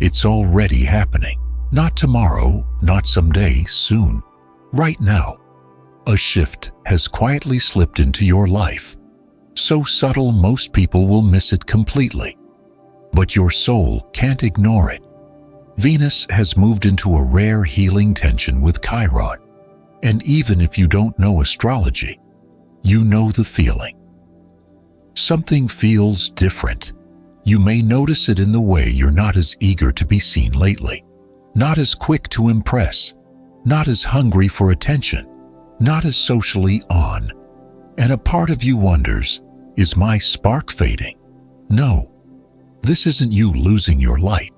It's already happening. Not tomorrow, not someday, soon. Right now. A shift has quietly slipped into your life. So subtle most people will miss it completely. But your soul can't ignore it. Venus has moved into a rare healing tension with Chiron. And even if you don't know astrology, you know the feeling. Something feels different. You may notice it in the way you're not as eager to be seen lately, not as quick to impress, not as hungry for attention, not as socially on. And a part of you wonders, is my spark fading? No, this isn't you losing your light.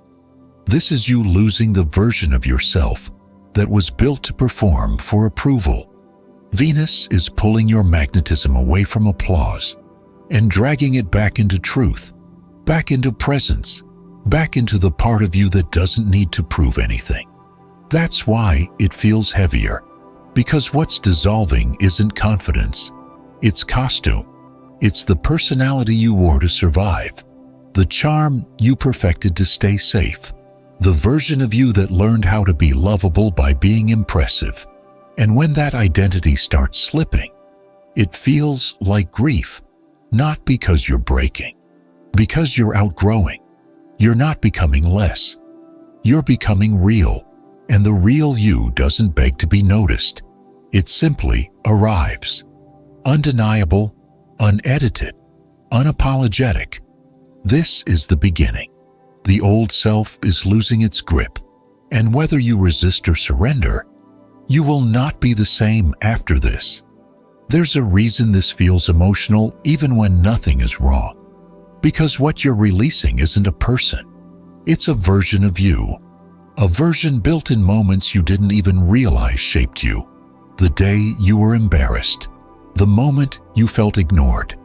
This is you losing the version of yourself that was built to perform for approval. Venus is pulling your magnetism away from applause and dragging it back into truth, back into presence, back into the part of you that doesn't need to prove anything. That's why it feels heavier, because what's dissolving isn't confidence, it's costume. It's the personality you wore to survive, the charm you perfected to stay safe, the version of you that learned how to be lovable by being impressive. And when that identity starts slipping, it feels like grief, not because you're breaking, because you're outgrowing. You're not becoming less. You're becoming real, and the real you doesn't beg to be noticed. It simply arrives. Undeniable, unedited, unapologetic. This is the beginning. The old self is losing its grip, and whether you resist or surrender, you will not be the same after this. There's a reason this feels emotional even when nothing is wrong. Because what you're releasing isn't a person. It's a version of you. A version built in moments you didn't even realize shaped you. The day you were embarrassed. The moment you felt ignored.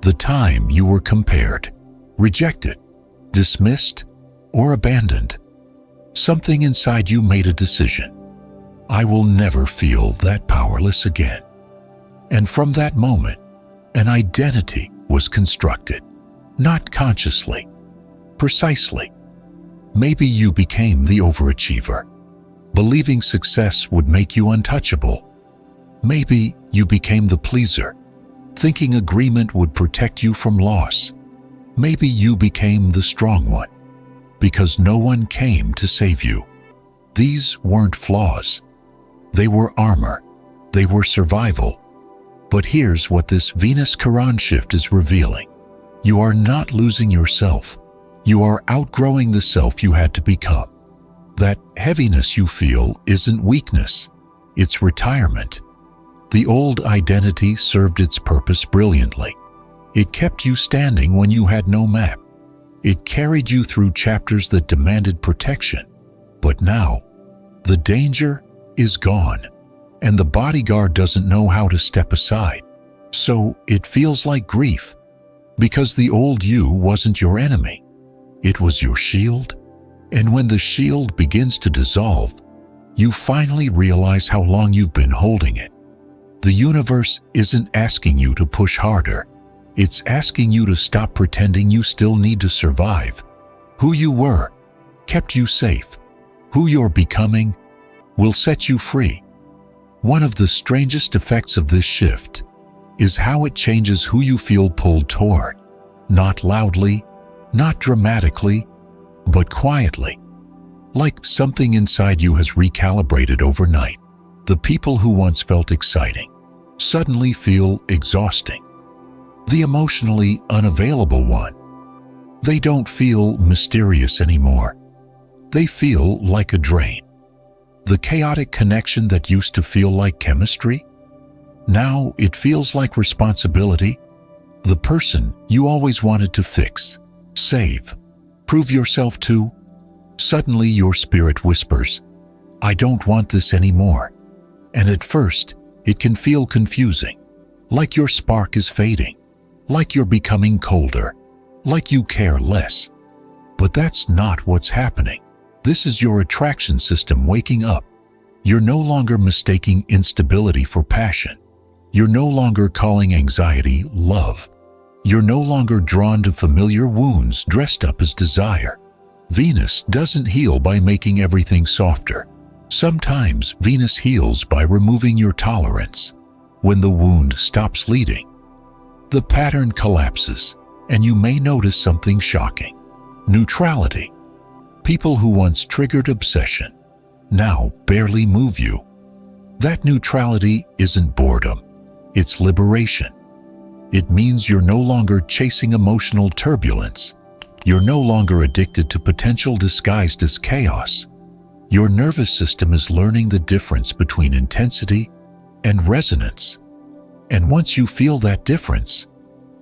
The time you were compared, rejected, dismissed, or abandoned. Something inside you made a decision. I will never feel that powerless again. And from that moment, an identity was constructed. Not consciously, precisely. Maybe you became the overachiever, believing success would make you untouchable. Maybe you became the pleaser, thinking agreement would protect you from loss. Maybe you became the strong one, because no one came to save you. These weren't flaws. They were armor. They were survival. But here's what this Venus-Chiron shift is revealing. You are not losing yourself. You are outgrowing the self you had to become. That heaviness you feel isn't weakness. It's retirement. The old identity served its purpose brilliantly. It kept you standing when you had no map. It carried you through chapters that demanded protection. But now, the danger is gone, and the bodyguard doesn't know how to step aside. So it feels like grief, because the old you wasn't your enemy. It was your shield. And when the shield begins to dissolve, you finally realize how long you've been holding it. The universe isn't asking you to push harder. It's asking you to stop pretending you still need to survive. Who you were kept you safe. Who you're becoming will set you free. One of the strangest effects of this shift is how it changes who you feel pulled toward. Not loudly, not dramatically, but quietly. Like something inside you has recalibrated overnight. The people who once felt exciting suddenly feel exhausting. The emotionally unavailable one, they don't feel mysterious anymore. They feel like a drain. The chaotic connection that used to feel like chemistry, now it feels like responsibility. The person you always wanted to fix, save, prove yourself to, suddenly your spirit whispers, I don't want this anymore. And at first, it can feel confusing, like your spark is fading, like you're becoming colder, like you care less. But that's not what's happening. This is your attraction system waking up. You're no longer mistaking instability for passion. You're no longer calling anxiety love. You're no longer drawn to familiar wounds dressed up as desire. Venus doesn't heal by making everything softer. Sometimes Venus heals by removing your tolerance. When the wound stops bleeding, the pattern collapses, and you may notice something shocking. Neutrality. People who once triggered obsession now barely move you. That neutrality isn't boredom, it's liberation. It means you're no longer chasing emotional turbulence. You're no longer addicted to potential disguised as chaos. Your nervous system is learning the difference between intensity and resonance. And once you feel that difference,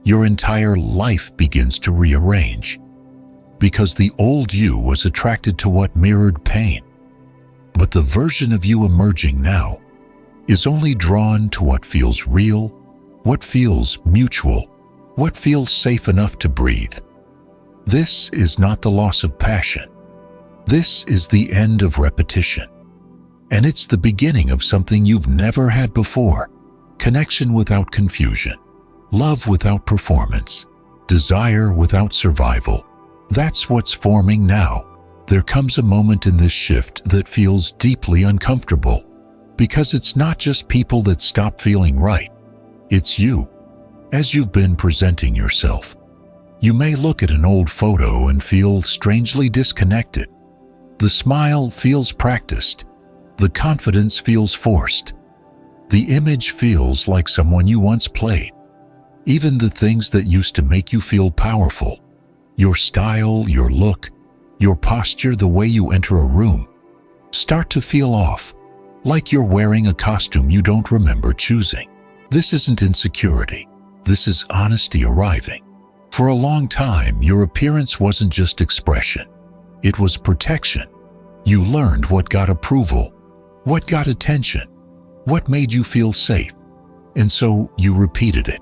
your entire life begins to rearrange. Because the old you was attracted to what mirrored pain. But the version of you emerging now is only drawn to what feels real, what feels mutual, what feels safe enough to breathe. This is not the loss of passion. This is the end of repetition. And it's the beginning of something you've never had before. Connection without confusion. Love without performance. Desire without survival. That's what's forming now. There comes a moment in this shift that feels deeply uncomfortable. Because it's not just people that stop feeling right. It's you. As you've been presenting yourself, you may look at an old photo and feel strangely disconnected. The smile feels practiced. The confidence feels forced. The image feels like someone you once played. Even the things that used to make you feel powerful, your style, your look, your posture, the way you enter a room, start to feel off, like you're wearing a costume you don't remember choosing. This isn't insecurity. This is honesty arriving. For a long time, your appearance wasn't just expression. It was protection. You learned what got approval, what got attention, what made you feel safe, and so you repeated it.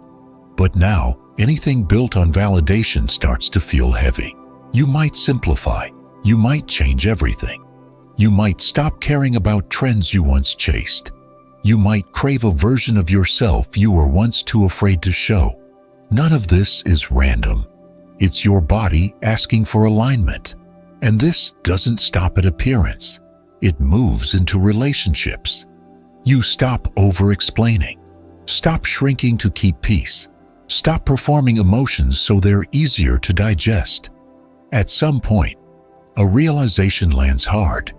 But now, anything built on validation starts to feel heavy. You might simplify. You might change everything. You might stop caring about trends you once chased. You might crave a version of yourself you were once too afraid to show. None of this is random. It's your body asking for alignment. And this doesn't stop at appearance. It moves into relationships. You stop over-explaining. Stop shrinking to keep peace. Stop performing emotions so they're easier to digest. At some point, a realization lands hard.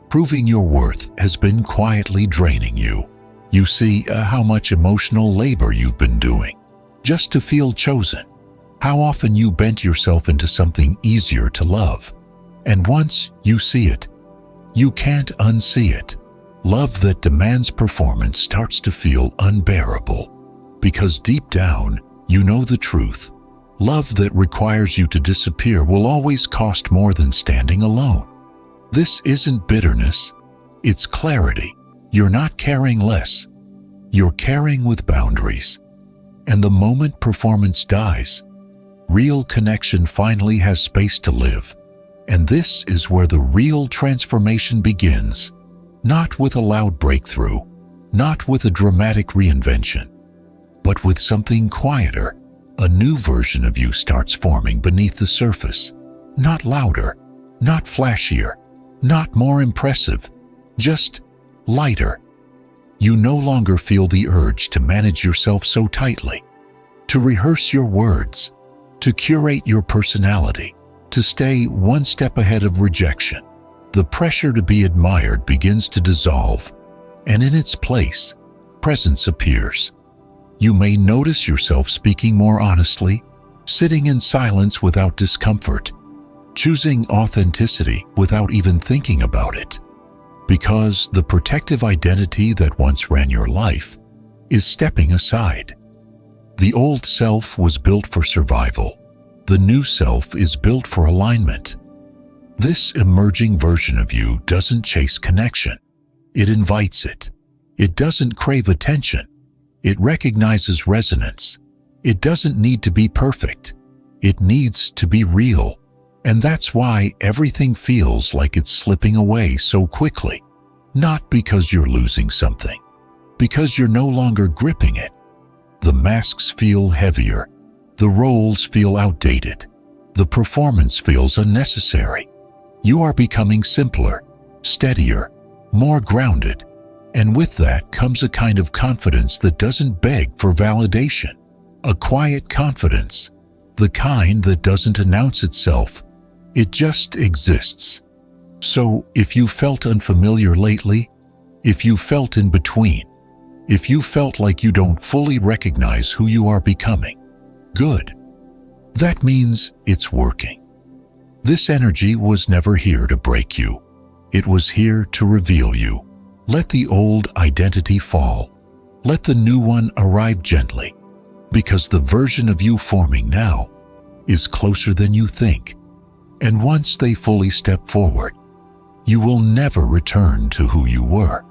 Proving your worth has been quietly draining you. You see how much emotional labor you've been doing just to feel chosen. How often you bent yourself into something easier to love. And once you see it, you can't unsee it. Love that demands performance starts to feel unbearable. Because deep down, you know the truth. Love that requires you to disappear will always cost more than standing alone. This isn't bitterness, it's clarity. You're not caring less. You're caring with boundaries. And the moment performance dies, real connection finally has space to live. And this is where the real transformation begins. Not with a loud breakthrough, not with a dramatic reinvention, but with something quieter. A new version of you starts forming beneath the surface. Not louder, not flashier, not more impressive, just lighter. You no longer feel the urge to manage yourself so tightly, to rehearse your words, to curate your personality, to stay one step ahead of rejection. The pressure to be admired begins to dissolve, and in its place, presence appears. You may notice yourself speaking more honestly, sitting in silence without discomfort, choosing authenticity without even thinking about it. Because the protective identity that once ran your life is stepping aside. The old self was built for survival. The new self is built for alignment. This emerging version of you doesn't chase connection. It invites it. It doesn't crave attention. It recognizes resonance. It doesn't need to be perfect. It needs to be real. And that's why everything feels like it's slipping away so quickly. Not because you're losing something, because you're no longer gripping it. The masks feel heavier. The roles feel outdated. The performance feels unnecessary. You are becoming simpler, steadier, more grounded, and with that comes a kind of confidence that doesn't beg for validation. A quiet confidence, the kind that doesn't announce itself. It just exists. So, if you felt unfamiliar lately, if you felt in between, if you felt like you don't fully recognize who you are becoming, good. That means it's working. This energy was never here to break you. It was here to reveal you. Let the old identity fall. Let the new one arrive gently, because the version of you forming now is closer than you think. And once they fully step forward, you will never return to who you were.